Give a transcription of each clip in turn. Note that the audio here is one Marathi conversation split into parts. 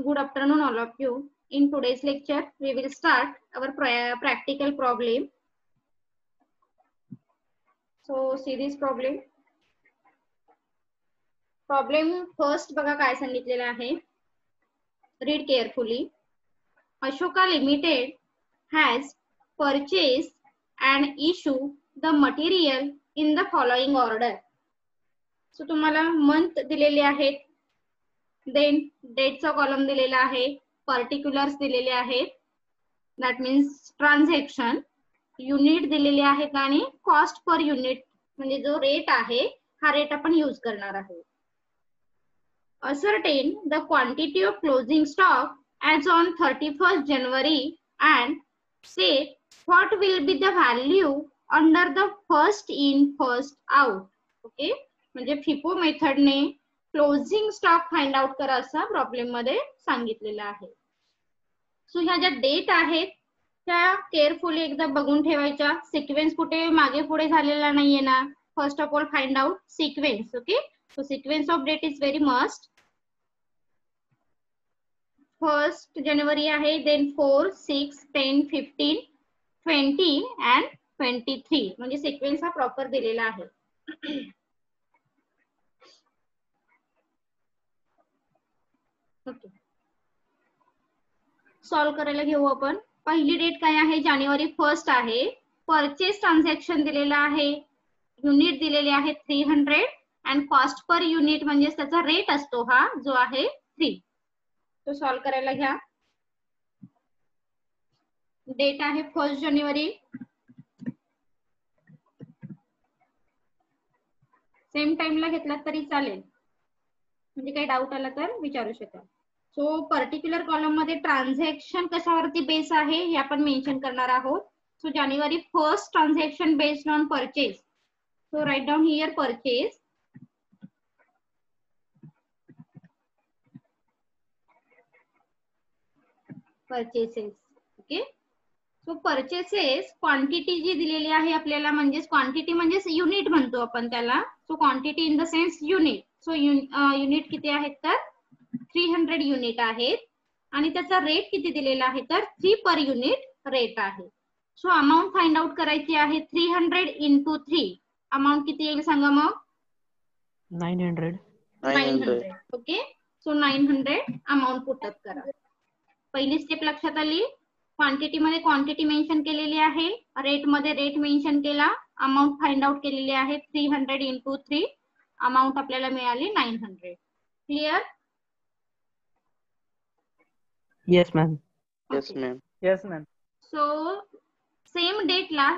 Good afternoon, all of you. In today's lecture, we will start our practical problem. So, see this problem. Problem first बघा काय सांगितलेलं आहे. Read carefully. Ashoka Limited has purchased and issued the material in the following order. So तुम्हाला month दिलेले आहेत. Then date चा column दिलेला आहे. Particulars दिलेले आहेत. That means transaction. युनिट दिलेले आहेत आणि कॉस्ट पर युनिट म्हणजे जो रेट आहे हा रेट आपण यूज करणार आहोत. Ascertain the quantity of closing stock as on 31st January and say what will be the value under the first in first out. Okay, म्हणजे फिफो मेथड ने क्लोजिंग स्टॉक फाइंड आउट करा असा प्रॉब्लेम मध्ये सांगितलेला आहे. सो ह्या ज्या डेट आहेत त्या केअरफुली एकदा बघून ठेवायच्या. सिक्वेन्स कुठे मागे पुढे झालेला नाहीये ना. First of all find out sequence. Okay, so sequence of date is very must. 1st January आहे, देन 4, 6, 10, 15, 20 and 23 म्हणजे सिक्वेन्स हा प्रॉपर दिलेला आहे. ओके, सॉल्व करायला घेऊ आपण. पहिली डेट काय आहे, जानेवारी 1st आहे. परचेस ट्रान्झॅक्शन दिलेला आहे, युनिट दिलेले आहे 300 अँड कॉस्ट पर युनिट म्हणजे त्याचा रेट असतो हा जो आहे 3. तो सॉल्व करायला घ्या. डेट आहे 1st जानेवारी. सेम टाइमला घेतला तरी चालेल, म्हणजे काही डाऊट आला तर विचारू शकाल. सो पर्टिक्युलर कॉलम मध्ये ट्रान्झॅक्शन कशावरती बेस आहे हे आपण मेन्शन करणार आहोत. सो जानेवारी 1st transaction based on purchase. So write down here purchase. Purchases. Okay, so purchases quantity जी दिलेली आहे आपल्याला, म्हणजे क्वांटिटी म्हणजे युनिट म्हणतो आपण त्याला. So quantity in the sense unit. So unit किती आहेत तर 300 युनिट आहेत आणि त्याचा रेट किती दिलेला आहे तर 3 पर युनिट रेट आहे. सो अमाऊंट फाइंड आउट करायची आहे. 300 into 3 अमाऊंट किती येईल सांगा मग. 900. ओके, सो 900 अमाऊंट पुटअप करा. पहिली स्टेप लक्षात आली. क्वांटिटी मध्ये क्वांटिटी मेन्शन केलेली आहे, रेट मध्ये रेट मेन्शन केला, अमाऊंट फाइंड आउट केलेली आहे. 300 into 3 अमाऊंट आपल्याला मिळाली 900. Clear? Yes, ma'am. Yes, ma'am. Yes, ma'am. So same डेटला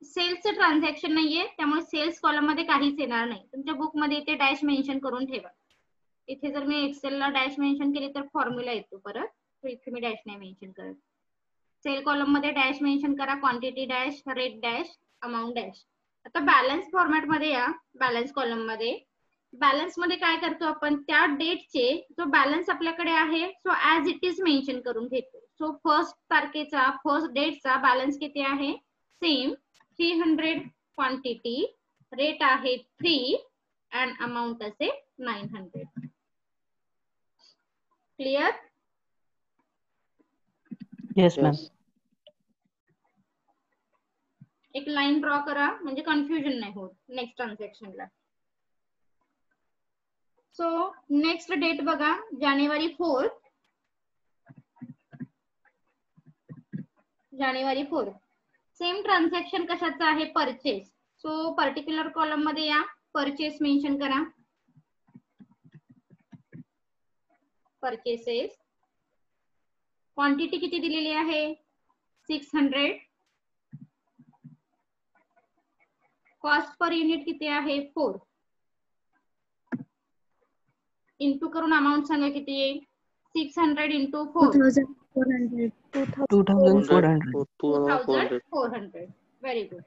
सेल्सचं ट्रान्झॅक्शन नाहीये, त्यामुळे सेल्स कॉलम मध्ये काहीच येणार नाही. तुमच्या बुक मध्ये इथे डॅश मेन्शन करून ठेवा. इथे जर मी एक्सेलला डॅश मेन्शन केली तर फॉर्म्युला येतो परत. तर इथे मी डॅश नाही मेन्शन करत. सेल कॉलम मध्ये डॅश मेन्शन करा. Quantity dash, rate dash, amount dash. आता बॅलन्स फॉर्मॅट मध्ये या. बॅलन्स कॉलम मध्ये बॅलन्स मध्ये काय करतो आपण, त्या डेटचे जो बॅलन्स आपल्याकडे आहे so as it is mention करून घेतो. सो 1st तारखेचा 1st डेटचा बॅलन्स किती आहे, सेम 300 क्वांटिटी, रेट आहे 3 अँड अमाऊंट असे 900. क्लियर? Yes, ma'am. Yes. एक लाईन ड्रॉ करा म्हणजे कन्फ्युजन नाही होत नेक्स्ट ट्रान्झॅक्शनला. सो नेक्स्ट डेट बघा, जानेवारी 4th. जानेवारी 4th सेम ट्रान्झॅक्शन कशाचं आहे, परचेस. सो पर्टिक्युलर कॉलम मध्ये या, परचेस मेन्शन करा. परचेसेस. क्वांटिटी किती दिलेली आहे 600. कॉस्ट पर युनिट किती आहे 4. इंटू करून अमाऊंट सांगा किती येईल. 600 into 4 2,400. 2400. Very good.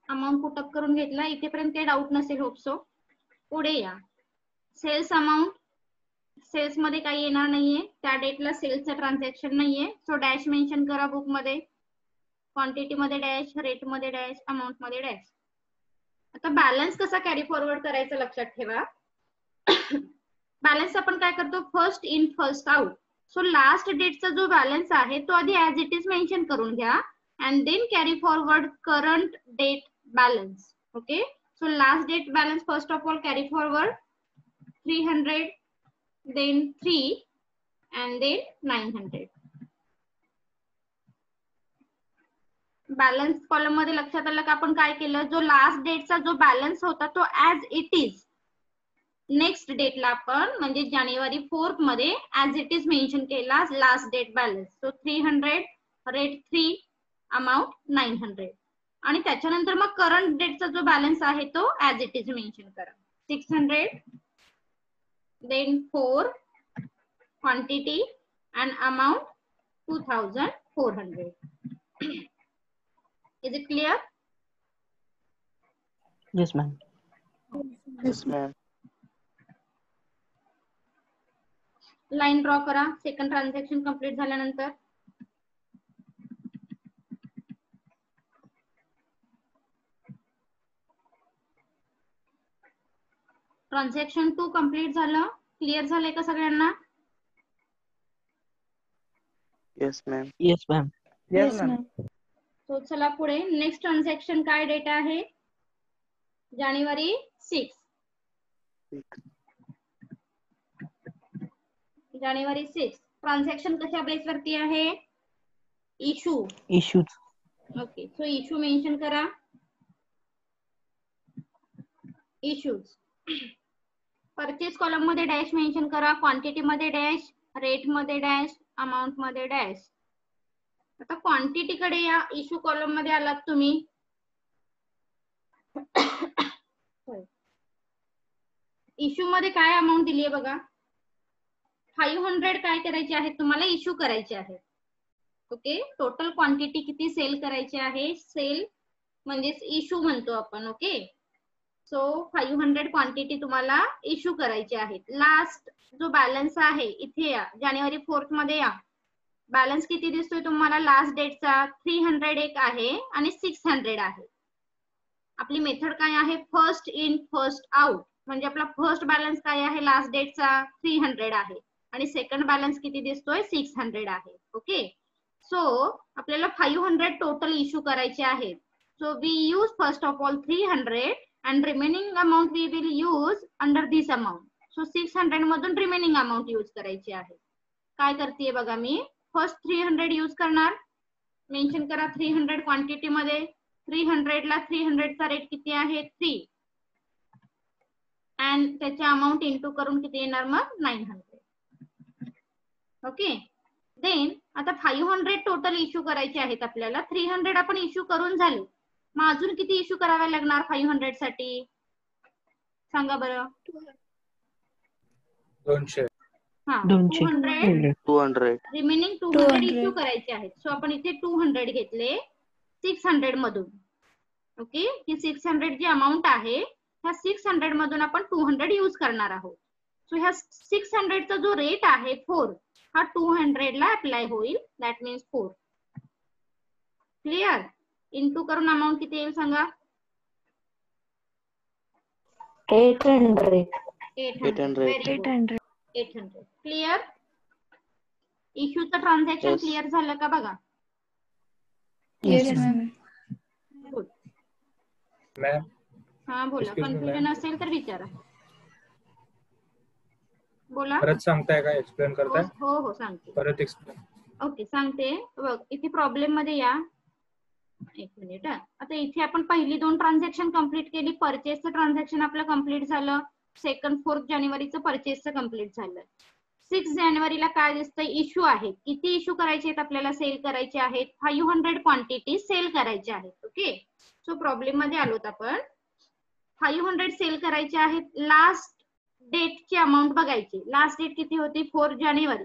Amount put up करून घेतला. इथेपर्यंत काही डाऊट नसेल होप सो. पुढे या. Cells amount. सेल्स मध्ये काही येणार नाहीये, त्या डेटला सेल्सचं ट्रान्झॅक्शन नाहीये. सो डॅश मेन्शन करा बुक मध्ये. क्वांटिटी मध्ये डॅश, रेट मध्ये डॅश, अमाऊंट मध्ये डॅश. आता बॅलन्स कसा कॅरी फॉरवर्ड करायचं लक्षात ठेवा. बॅलन्स आपण काय करतो, first in first out. So last डेटचा जो बॅलन्स आहे तो आधी ऍज इट इज मेन्शन करून घ्या and then carry forward current date balance. Okay, so last date balance first of all carry forward 300, then 3 and then 900. Balance column मध्ये लक्षात आलं का आपण काय केलं, जो लास्ट डेटचा जो बॅलन्स होता तो ऍज इट इज नेक्स्ट डेटला आपण म्हणजे जानेवारी 4 मध्ये ऍज इट इज मेन्शन केला last date balance. So 300, rate 3, amount 900. आणि त्याच्यानंतर मग करंट डेटचा जो बॅलन्स आहे तो ऍज इट इज मेन्शन करा. 600, then 4, quantity and amount 2400. Is it clear? Yes, ma'am. Yes, ma'am. Line draw करा सेकंड ट्रान्झॅक्शन कंप्लीट झाल्यानंतर. ट्रान्झॅक्शन 2 कंप्लीट झालं. क्लिअर झालंय का सगळ्यांना? Yes, ma'am. Yes, ma'am. Yes, ma'am. तो चला पुढे. नेक्स्ट ट्रान्झॅक्शन काय डेट आहे? जानेवारी 6. जानेवारी 6 ट्रान्झॅक्शन कशा बेस वरती आहे? Issue. Issues. Okay, so issue mention करा. इश्यूज. परचेस कॉलम मध्ये डॅश मेन्शन करा, क्वांटिटी मध्ये डॅश, रेट मध्ये डॅश, अमाउंट मध्ये डॅश. आता क्वांटिटी कडे या. इशू कॉलम मध्ये आलात तुम्ही. इशू मध्ये काय अमाऊंट दिली आहे बघा. 500 काय करायचे आहे तुम्हाला? इशू करायचे आहे. ओके, टोटल क्वांटिटी किती सेल करायची आहे? सेल म्हणजेच इशू म्हणतो आपण. ओके, सो 500 क्वांटिटी तुम्हाला इशू करायची आहे. लास्ट जो बॅलन्स आहे इथे या, जानेवारी 4 मध्ये या. बॅलन्स किती दिसतोय तुम्हाला लास्ट डेटचा? 300 एक आहे आणि 600 आहे. आपली मेथड काय आहे? First in first out. म्हणजे आपला फर्स्ट बॅलन्स काय आहे लास्ट डेटचा? 300 आहे आणि सेकंड बॅलन्स किती दिसतोय? 600 आहे. ओके, सो आपल्याला 500 टोटल इशू करायचे आहेत. So we use first of all 300 and remaining amount we will use under this amount. So 600 मधून remaining amount यूज करायची आहे. काय करतेय बघा मी. फर्स्ट 300 यूज करणार. मेन्शन करा 300 क्वांटिटी मध्ये. 300 ला 300 चा रेट किती आहे? 3 and त्याचे अमाऊंट इंटू करून किती येणार मग? 900. ओके, देन आता 500 टोटल इश्यू करायचे आहेत आपल्याला. 300 आपण इश्यू करून झाले. मग अजून किती इश्यू करावे लागणार 500 साठी? सांगा बरं. 200. हा, 200. 200. रिमेनिंग 200 इश्यू करायचे आहेत. सो आपण इथे 200 घेतले 600 मधून. ओके, ही 600 जी अमाऊंट आहे ह्या 600 मधून आपण 200 यूज करणार आहोत. सो ह्या 600 चा जो रेट आहे 4 हा 200 ला अप्लाय होईल. That means 4. क्लिअर? इंटू करून अमाऊंट किती येईल सांगा? 800. 800. 800. क्लिअर? इश्यूचं ट्रान्झॅक्शन Yes. क्लिअर झालं का बघा? Yes, ma'am. गुड. मॅम, हा बोला. Excuse me, confusion ma'am. असेल तर विचारा. बोला. परत सांगताय का? एक्सप्लेन करताय? हो हो सांगते. परत एक्सप्लेन. ओके, सांगते. बघ इथे प्रॉब्लेम मध्ये या. एक मिनिट. आता इथे आपण पहिली 2 ट्रान्झॅक्शन कंप्लीट केली. परचेसचं ट्रान्झॅक्शन आपलं कंप्लीट झालं. सेकंड 4 जानेवारीचं परचेसचं कंप्लीट झालं. 6 जानेवारीला काय दिसतंय? इश्यू आहे. किती इश्यू करायचे आहेत आपल्याला? सेल करायचे आहेत 500 क्वांटिटी सेल करायचे आहेत. ओके, सो प्रॉब्लेम मध्ये आलोत आपण. 500 सेल करायचे आहेत. लास्ट डेटची अमाऊंट बघायची. लास्ट डेट किती होती? 4 जानेवारी.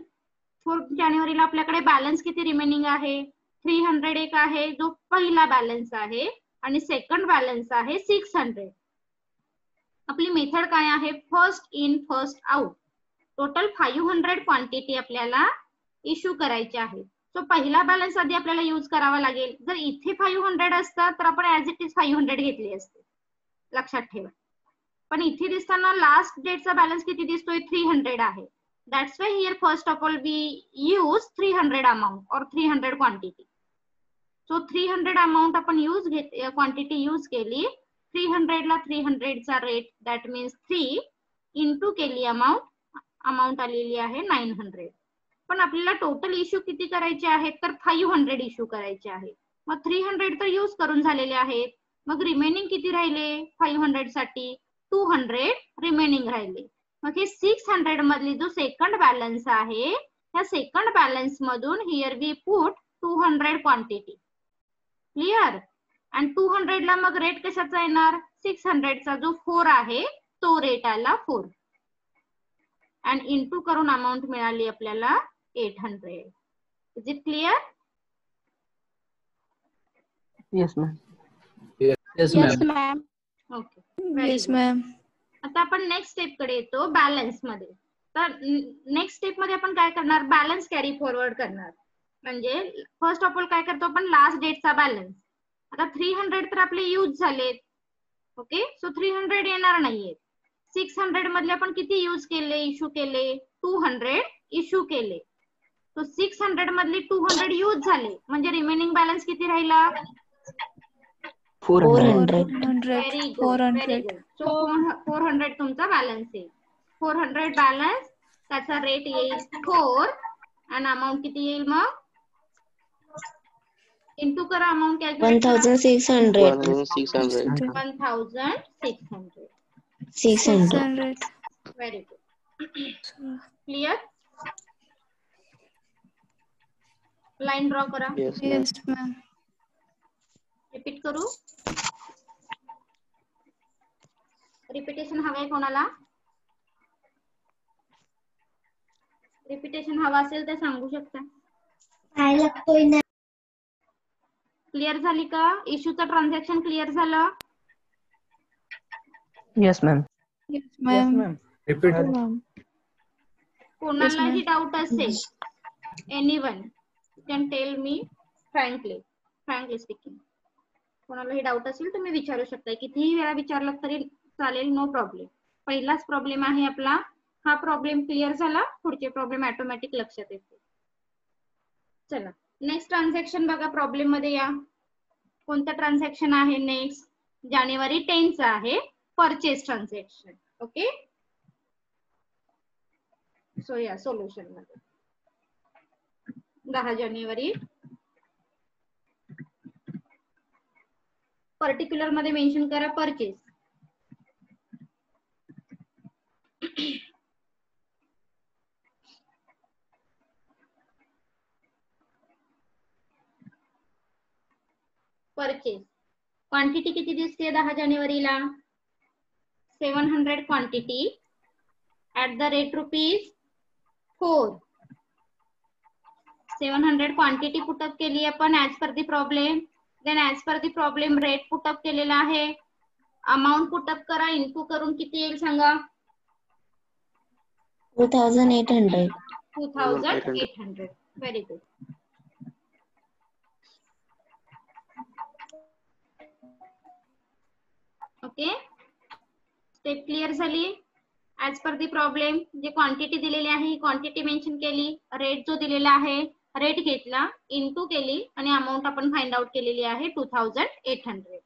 4 जानेवारीला आपल्याकडे बॅलन्स किती रिमेनिंग आहे? 300 एक आहे जो पहिला बॅलन्स आहे आणि सेकंड बॅलन्स आहे 600. आपली मेथड काय आहे? First in first out. Total 500 quantity आपल्याला इश्यू करायची आहे. सो पहिला बॅलन्स आधी आपल्याला यूज करावा लागेल. जर इथे 500 असता तर आपण ऍज इट इज 500 घेतली असते. लक्षात ठेवा. पण इथे दिसताना लास्ट डेटचा बॅलन्स किती दिसतोय 300 आहे. That's why here first of all we use 300 amount और 300 क्वांटिटी. सो 300 अमाउंट आपण क्वांटिटी यूज केली. 300 ला 300 चा रेट दॅट मीन्स 3 इंटू केली अमाउंट आलेली आहे 900. पण आपल्याला टोटल इश्यू किती करायचे आहेत तर 500 इश्यू करायचे आहेत. मग 300 तर यूज करून झालेले आहेत. मग रिमेनिंग किती राहिले 500 साठी 200 रिमेनिंग राहिले. मग हे 600 मधली जो सेकंड बॅलन्स आहे त्या सेकंड बॅलन्स मधून here we put 200 quantity. Clear. आणि 200 ला मग रेट कशाचा येणार 600 चा जो 4 आहे तो रेट आला 4 आणि इंटू करून अमाऊंट मिळाली आपल्याला 800. Is it clear? Yes, ma'am. Yes, ma'am. Okay. Yes, ma'am. आता आपण नेक्स्ट स्टेप कडे येतो बॅलन्स मध्ये. तर नेक्स्ट स्टेप मध्ये आपण काय करणार बॅलन्स कॅरी फॉरवर्ड करणार. म्हणजे फर्स्ट ऑफ ऑल काय करतो आपण लास्ट डेटचा बॅलन्स. आता 300 तर आपले यूज झालेत. ओके. सो 300 येणार नाहीये. 600 मधले आपण किती यूज केले इश्यू केले 200 इश्यू केले. सो 600 मधले 200 यूज झाले म्हणजे रिमेनिंग बॅलन्स किती राहिला 400. 400. Very good. 400. सो 400 तुमचा बॅलन्स आहे. 400 बॅलन्स त्याचा रेट येईल 4 आणि अमाऊंट किती येईल मग इंटू करा amount calculate 1600. 1600. 1600. 600. Very good. Clear. Line draw करा. Yes, ma'am. Yes, ma'am. Repeat करू. रिपिटेशन हवंय कोणाला रिपिटेशन हवा असेल तर सांगू शकता. क्लिअर झाली का इश्यूचं ट्रान्झॅक्शन क्लिअर झालं. Yes, ma'am. Yes, ma'am. Repeat. Yes, ma'am. कोणालाही डाऊट असेल anyone can tell me frankly speaking. कोणालाही डाऊट असेल तुम्ही विचारू शकता. कितीही वेळा विचारलं तरी चालेल नो प्रॉब्लेम. पहिलाच प्रॉब्लेम आहे आपला. हा प्रॉब्लेम क्लिअर झाला पुढचे प्रॉब्लेम ऑटोमॅटिक लक्षात येते. चला नेक्स्ट ट्रान्झॅक्शन बघा. प्रॉब्लेम मध्ये या कोणतं ट्रान्झॅक्शन आहे नेक्स्ट जानेवारी 10 चा आहे परचेस ट्रान्झॅक्शन. ओके. सो या सोल्युशन मध्ये 10 जानेवारी पर्टिक्युलर मध्ये मेन्शन करा परचेस. परचेस क्वांटिटी किती दिसते 10 जानेवारीला 700 quantity at the rate ₹4. 700 quantity put up केली आपण ऍज पर दी प्रॉब्लेम. देन ऍज पर दी प्रॉब्लेम रेट पुटअप केलेला आहे. अमाऊंट पुटअप करा इनटू करून किती येईल सांगा 2800. 2800. Very good. Okay. Step clear झाली. ऍज पर दी प्रॉब्लेम जे क्वांटिटी दिलेली आहे क्वांटिटी मेन्शन केली. रेट जो दिलेला आहे रेट घेतला इनटू केली आणि अमाऊंट आपण फाइंड आउट केलेली आहे 2800.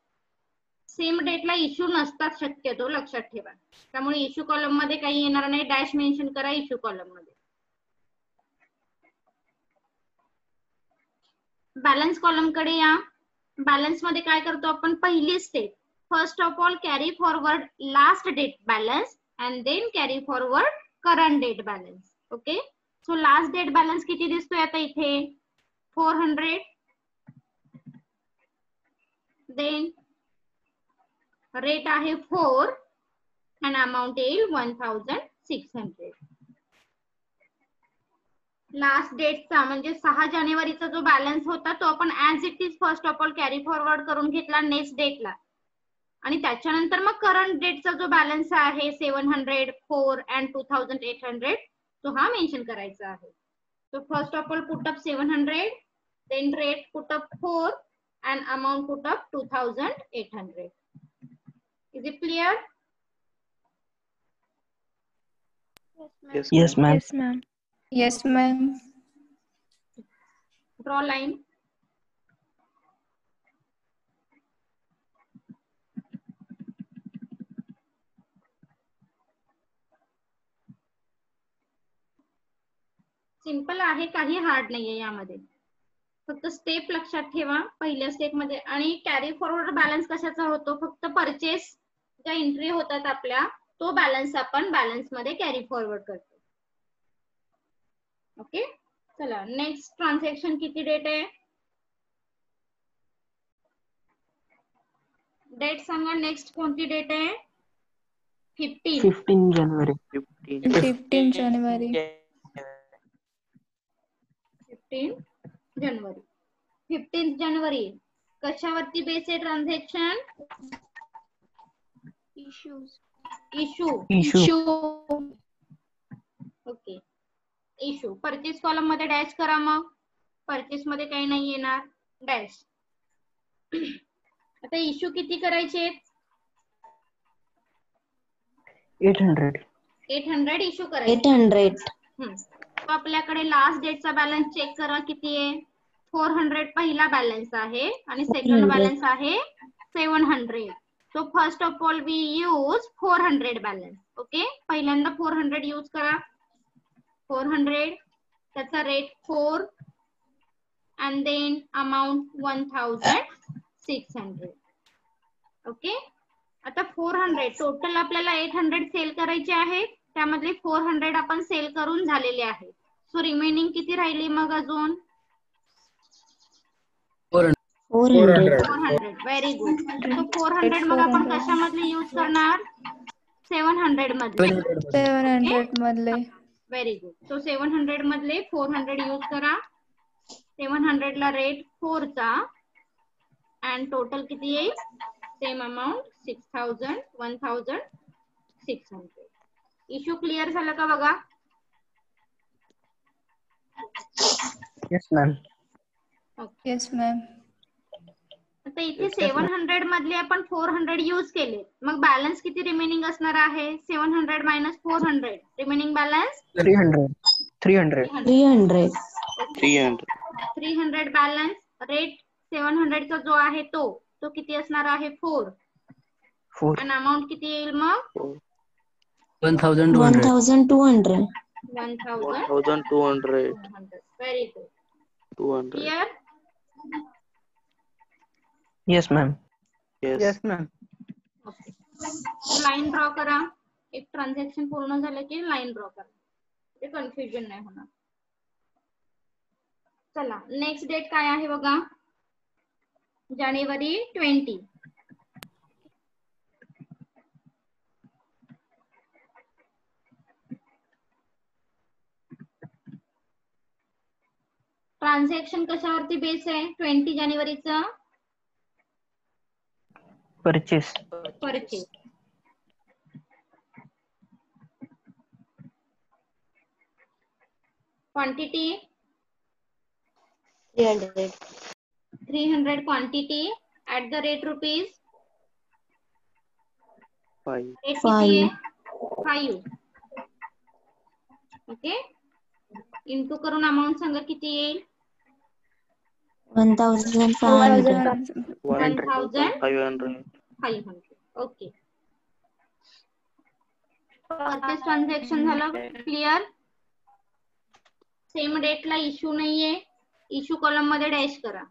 सेम डेटला इश्यू नसतात शक्यतो लक्षात ठेवा. त्यामुळे इश्यू कॉलम मध्ये काही येणार नाही. डॅश मेन्शन करा इश्यू कॉलम मध्ये. बॅलन्स कॉलम कडे या. बॅलन्स मध्ये काय करतो आपण पहिली step first of all carry forward last date balance and then carry forward current date balance. Okay. So last date balance किती दिसतोय आता इथे 400. Then rate आहे 4 and amount येईल 1600. लास्ट डेटचा म्हणजे 6 जानेवारीचा जो बॅलन्स होता तो आपण as it is first of all carry forward करून घेतला नेक्स्ट डेटला आणि त्याच्यानंतर मग करंट डेटचा जो बॅलन्स आहे 700 4 and 2800 तो हा मेन्शन करायचा आहे. So first of all put up 700 then rate put up 4 and amount put up 2800. Is it clear? Yes, Yes, ma'am. ma'am. Yes, ma'am. Yes, ma'am. Draw line. Simple आहे, काही हार्ड नाहीये यामध्ये. फक्त स्टेप लक्षात ठेवा पहिल्या स्टेप मध्ये. आणि कॅरी फॉरवर्ड बॅलन्स कशाचा होतो? फक्त परचेस ज्या एंट्री होतात आपल्या, तो बॅलन्स आपण बॅलन्स मध्ये कॅरी फॉरवर्ड करतो. ओके, चला नेक्स्ट ट्रान्झॅक्शन किती डेट आहे? डेट सांगा. नेक्स्ट कोणती डेट आहे? 15. 15 January. 15 January. 15 जानेवारी. 15 जानेवारी कशावरती बेस आहे transaction? Issue. Okay, issue. Purchase column मध्ये डॅश करा. मग परचेस मध्ये काही नाही येणार, डॅश. आता इशू किती करायचे? 800 इशू करायचे. 800. तो आपल्याकडे लास्ट डेटचा बॅलन्स चेक करा किती आहे? 400 पहिला बॅलन्स आहे आणि सेकंड 400. बॅलन्स आहे 700. So first of all we use 400 balance. Okay, पहिल्यांदा 400 यूज करा. 400 त्याचा रेट 4 and then amount 1600. ओके, आता 400 टोटल आपल्याला 800 सेल करायचे आहे, त्यामधले 400 आपण सेल करून झालेले आहे. सो रिमेनिंग किती राहिली मग अजून? 400. Very good. सो 400 मग आपण कशामधले यूज करणार? 700 मध्ये. 700 मधले. Very good. सो 700 मधले 400 यूज करा. 700 ला रेट 4 चा अँड टोटल किती येईल? Same amount 6000, 1600. इश्यू क्लिअर झाला का बघा? Yes, ma'am. Yes, ma'am. आता इथे 700 मधले आपण 400 यूज केले, मग बॅलन्स किती रिमेनिंग असणार आहे? 700 minus 400, remaining balance 300. 300 balance. Rate 700 चा जो आहे तो किती असणार आहे? 4. आणि अमाउंट किती येईल मग? 1200. 1200. 1200. Very good. 200. Clear? Yes, ma'am. Yes. ma'am. Okay, line draw करा. एक ट्रान्झॅक्शन पूर्ण झालं की लाईन ड्रॉ करा, ते कन्फ्युजन नाही होणार. चला नेक्स्ट डेट काय आहे बघा? जानेवारी 20. ट्रान्झॅक्शन कशावरती बेस आहे 20 जानेवारीचा? Purchase. Purchase. Quantity 300 quantity at the rate rupees 5. 5. Okay, into करून अमाऊंट सांगा किती येईल? 1500. 1500. ओके, परचेस ट्रान्झॅक्शन झालं. क्लिअर? सेम डेटला इश्यू नाहीये, इश्यू कॉलम मध्ये डॅश करा.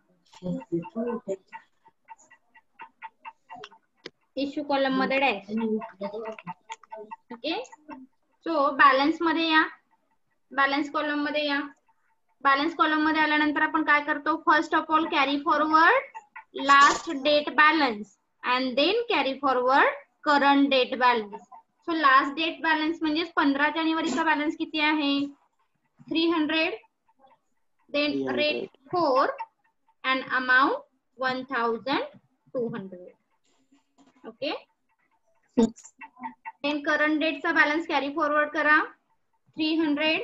इश्यू कॉलम मध्ये डॅश. ओके, सो बॅलन्स मध्ये या. बॅलन्स कॉलम मध्ये या. बॅलन्स कॉलम मध्ये आल्यानंतर आपण काय करतो? First of all carry forward last date balance and then carry forward current date balance. So last date balance म्हणजे 15 जानेवारीचा बॅलन्स किती आहे? 300. Then rate 4 and amount 1200. Okay, then current डेटचा बॅलन्स कॅरी फॉरवर्ड करा. 300.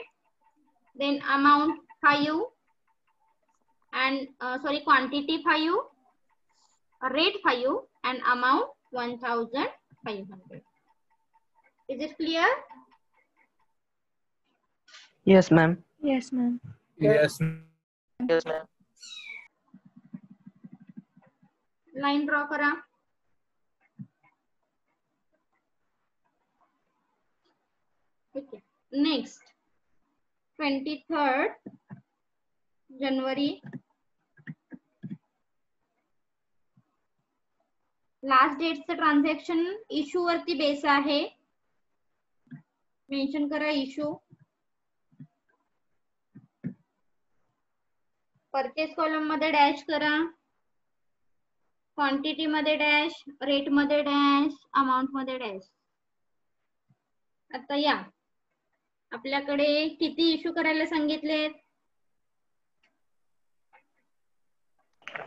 Then amount 5 and quantity 5, rate 5 and amount 1200. 500. Is it clear? Yes, ma'am. Yes, ma'am. Yes. Yes, ma'am. Line draw करा. Okay. Next, 23rd January. Last डेटचं ट्रान्झॅक्शन इश्यू वरती बेस आहे. मेन्शन करा इश्यू. परचेस कॉलम मध्ये डॅश करा. क्वांटिटी मध्ये डॅश, रेट मध्ये डॅश, अमाउंट मध्ये डॅश. आता या आपल्याकडे किती इश्यू करायला सांगितलेत?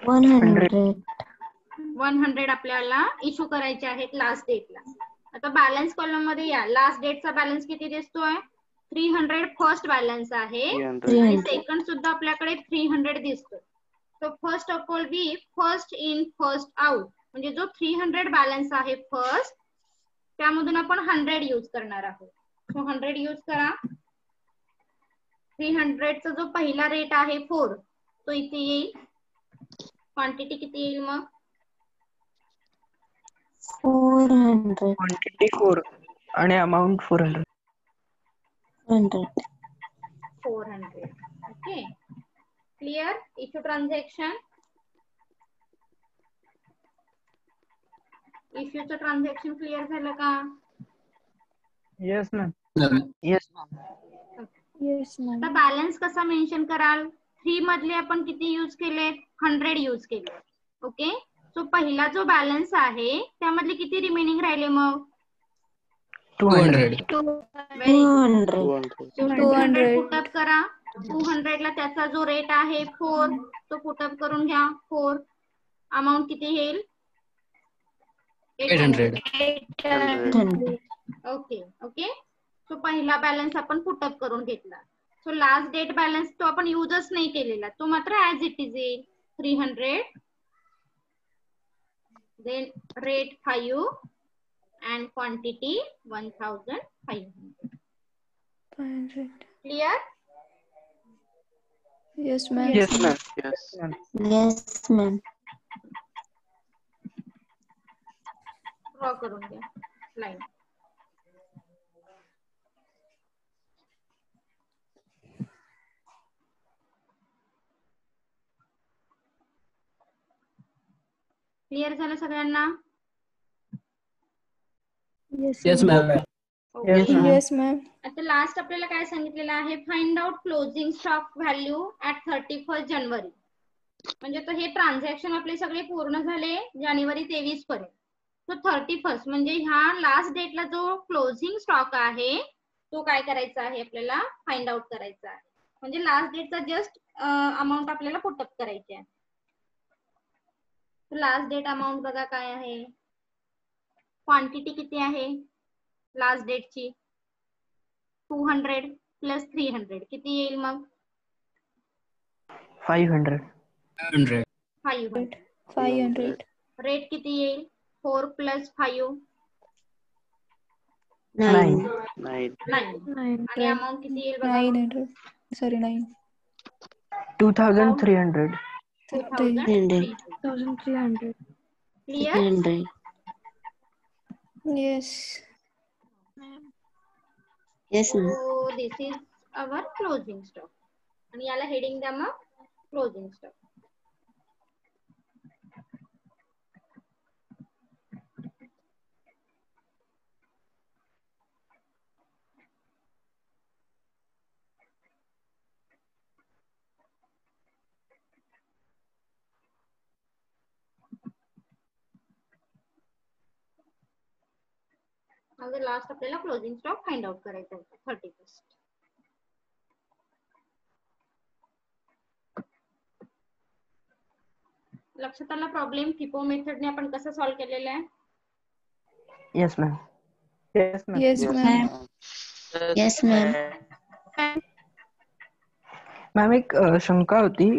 100. 100 आपल्याला इश्यू करायचे आहेत लास्ट डेटला. आता बॅलन्स कॉलम मध्ये या. लास्ट डेटचा बॅलन्स किती दिसतोय? 300 फर्स्ट बॅलन्स आहे. 300. आणि सेकंड सुद्धा आपल्याकडे 300 दिसतोय. तो first of all B first in first out, म्हणजे जो 300 बॅलन्स आहे फर्स्ट, त्यामधून आपण 100 यूज करणार आहोत. सो 100 यूज करा. 300 चा जो पहिला रेट आहे 4, तो इथे येईल. क्वांटिटी किती येईल मग? 400. क्वांटिटी 4 आणि amount 400. 400. Okay, clear? Issue transaction, इश्यूचं ट्रान्झॅक्शन क्लिअर झालं का? Yes, ma'am. Yes, ma'am. Yes, ma'am. आता बॅलन्स कसा मेन्शन कराल? 3 मधले आपण किती यूज केले? 100 यूज केले. ओके, सो पहिला जो बॅलन्स आहे त्यामधले किती रिमेनिंग राहिले मग? 200. 200. 200 पुटअप करा. 200 ला त्याचा जो रेट आहे 4, तो पुटअप करून घ्या. 4 अमाऊंट किती येईल? 800. 800. ओके ओके, सो पहिला बॅलन्स आपण पुटअप करून घेतला. सो लास्ट डेट बॅलन्स तो आपण यूजच नाही केलेला, तो मात्र ऍज इट इज येईल. 300, then rate 5 and quantity 1500. 500. Clear? Yes, ma'am. Yes, ma'am. Yes. Yes, ma'am. Draw करून घ्या लाईन. क्लिअर झालं सगळ्यांना? Yes, Yes, ma'am. ma'am. Yes, ma'am. Yes, ma'am. आता लास्ट आपल्याला काय सांगितलेलं आहे? Find out closing stock value at 31 जानेवारी. म्हणजे तो हे ट्रान्झॅक्शन आपले सगळे पूर्ण झाले जानेवारी 23 पर्यंत. तो 31 म्हणजे ह्या लास्ट डेटला जो क्लोजिंग स्टॉक आहे तो काय करायचा आहे? आपल्याला फाइंड आउट करायचा आहे. म्हणजे लास्ट डेटचा जस्ट अमाऊंट आपल्याला पुटअप करायची आहे. लास्ट डेट अमाऊंट बघा काय आहे. क्वांटिटी किती आहे लास्ट डेटची? 200 प्लस 300 किती येईल मग? 500. 500. 500. 500. रेट किती येईल? 4 प्लस 5 9. 9. 9. आणि अमाऊंट किती येईल बघा? 900. Sorry, 9. 2300. 2300. Clear? Yes. Yes, ma'am. So this is our closing stock. आणि याला हेडिंग द्या मग क्लोजिंग स्टॉक. लास्ट आपल्याला क्लोजिंग स्टॉक फाइंड आउट करायचा आहे 31. लक्षात आला प्रॉब्लेम? फिफो मेथडने आपण कसं सॉल्व्ह केलेलं आहे? Yes, ma'am. Yes, ma'am. Yes, ma'am. Yes, ma'am. Ma'am एक शंका होती.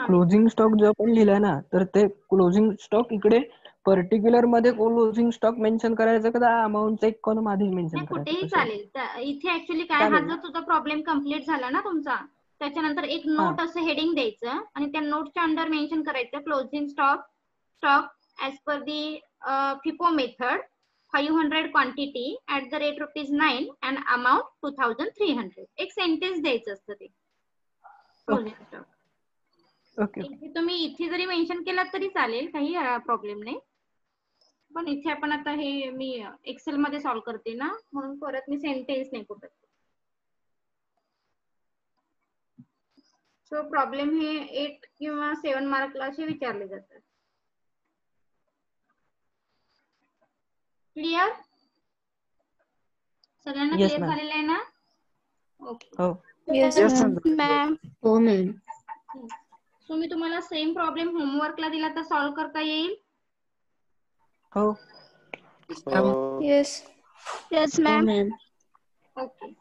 क्लोजिंग स्टॉक जो आपण लिहिलाय ना, तर ते क्लोजिंग स्टॉक इकडे पर्टिक्युलर मध्ये क्लोजिंग स्टॉक मेन्शन करायचं का अमाऊंटचा एक कॉलम आधी मेन्शन नाही, कुठेही करायचं? चालेल. इथे ऍक्च्युली काय, हा चालेल जर तुझा प्रॉब्लेम कम्प्लीट झाला ना तुमचा, त्याच्यानंतर एक नोट असं हेडिंग द्यायचं आणि त्या नोटच्या अंडर मेन्शन करायचं closing stock as per the FIFO method 500 quantity @ ₹9 and amount 2300. एक सेंटेन्स द्यायचं असतं ते क्लोजिंग स्टॉक. ओके. तुम्ही इथे जरी मेन्शन केलं तरी चालेल, काही प्रॉब्लेम नाही. पण इथे आपण आता हे मी एक्सेल मध्ये सॉल्व्ह करते ना, म्हणून परत मी सेंटेन्स नाही कुठं. सो प्रॉब्लेम हे 8 किंवा 7 मार्कला असे विचारले जातात. क्लिअर? सगळ्यांना Yes, क्लिअर ma'am. झालेलं आहे ना? ओके. हो. Yes, Yes, ma'am. ma'am. हो मॅम. सो मी तुम्हाला सेम प्रॉब्लेम होमवर्कला दिला तर सॉल्व्ह करता येईल? हो. Oh. Yes. हो मॅम. ओके.